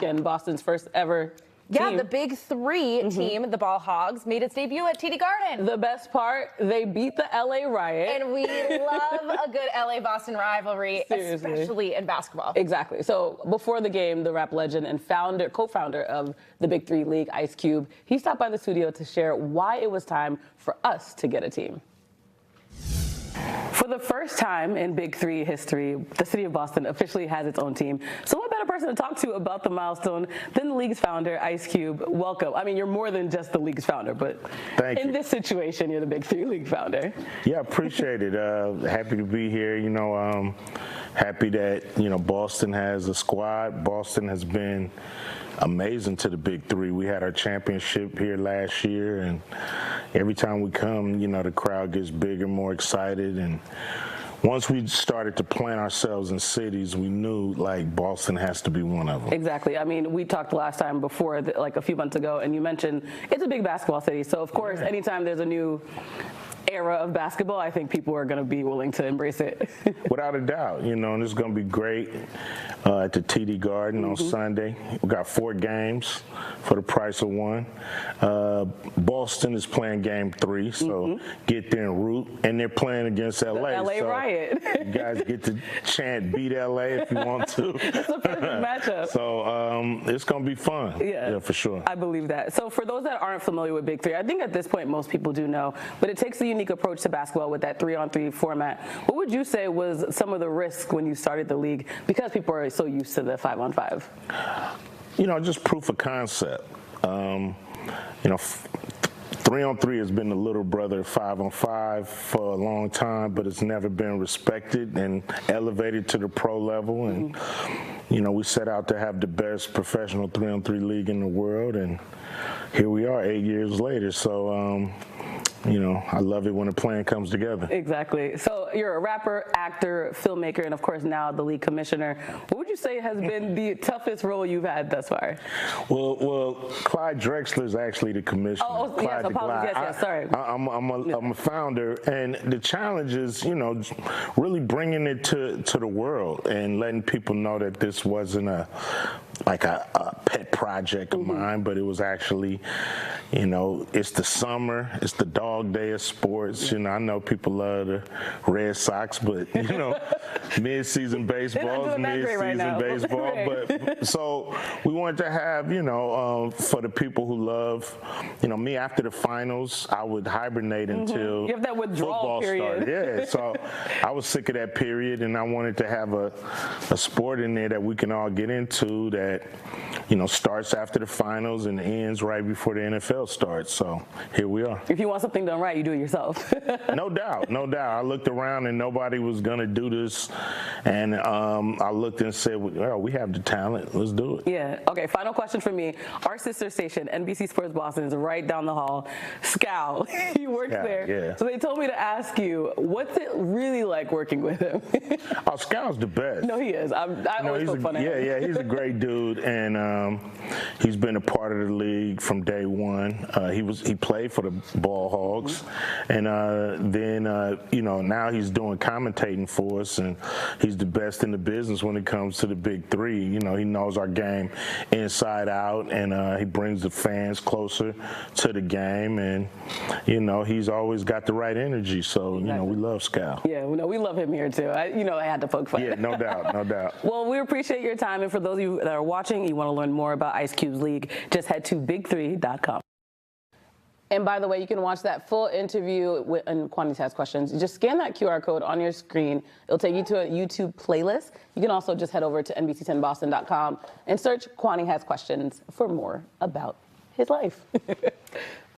And Boston's first ever team. The Big Three team, the Ball Hogs, made its debut at TD Garden. The best part, they beat the LA Riot. And we love a good LA-Boston rivalry, Seriously. especially in basketball. Exactly. So before the game, the rap legend and co-founder of the Big Three League, Ice Cube, he stopped by the studio to share why it was time for us to get a team. For the first time in Big Three history, the city of Boston officially has its own team. So what better person to talk to about the milestone than the league's founder, Ice Cube? Welcome. I mean, you're more than just the league's founder, but in this situation, you're the Big Three League founder. Yeah, appreciate it. Happy to be here. Happy that, Boston has a squad. Boston has been amazing to the Big Three. We had our championship here last year, and every time we come, the crowd gets bigger, more excited. And once we started to plant ourselves in cities, we knew, Boston has to be one of them. Exactly. I mean, we talked last time before, a few months ago, and you mentioned it's a big basketball city. So, of course, anytime there's a new era of basketball, I think people are going to be willing to embrace it. Without a doubt, and it's going to be great at the TD Garden on Sunday. We got 4 games for the price of 1. Boston is playing game 3, so get there and root. And they're playing against LA. The LA so Riot. You guys get to chant "Beat LA" if you want to. It's a perfect matchup. So it's going to be fun. Yeah, for sure. I believe that. So for those that aren't familiar with Big Three, I think at this point most people do know, but it takes a unique approach to basketball with that 3-on-3 format. What would you say was some of the risks when you started the league, because people are so used to the 5-on-5? Just proof of concept. 3-on-3 has been the little brother of 5-on-5 for a long time, but it's never been respected and elevated to the pro level. And, we set out to have the best professional 3-on-3 league in the world, and here we are 8 years later. So, I love it when a plan comes together. Exactly. So you're a rapper, actor, filmmaker, and of course now the league commissioner. What would you say has been the toughest role you've had thus far? Well, Clyde Drexler is actually the commissioner. Oh, yes, apologies. Yes, sorry. I'm a founder, and the challenge is, really bringing it to the world and letting people know that this wasn't a pet project of mine, but it was actually, it's the summer, it's the dog day of sports. I know people love the Red Sox, but mid-season baseball is mid-season baseball. But so we wanted to have, for the people who love, me after the finals, I would hibernate until you have that withdrawal football period. started. Yeah, so I was sick of that period, and I wanted to have a sport in there that we can all get into that, starts after the finals and ends right before the NFL starts. So here we are. If you want something done right, you do it yourself. No doubt. I looked around and nobody was going to do this. And I looked and said, well, we have the talent. Let's do it. Yeah. Okay, final question for me. Our sister station, NBC Sports Boston, is right down the hall. Scal, he works there. Yeah. So they told me to ask you, what's it really like working with him? Oh, Scal's the best. No, he is. I always poke fun at him. Yeah, he's a great dude. And he's been a part of the league from day one. He played for the Ball Hogs. And then, now he's doing commentating for us, and he's the best in the business when it comes to the Big Three. He knows our game inside out, and he brings the fans closer to the game, and, he's always got the right energy. So, Exactly. We love Scal. Yeah, we love him here, too. I had to poke fun. Yeah, no doubt. Well, we appreciate your time, and for those of you that are watching, you want to learn more about Ice Cube's league, just head to big3.com. And by the way, you can watch that full interview and Kwani Has Questions. You just scan that QR code on your screen. It'll take you to a YouTube playlist. You can also just head over to NBC10Boston.com and search Kwani Has Questions for more about his life.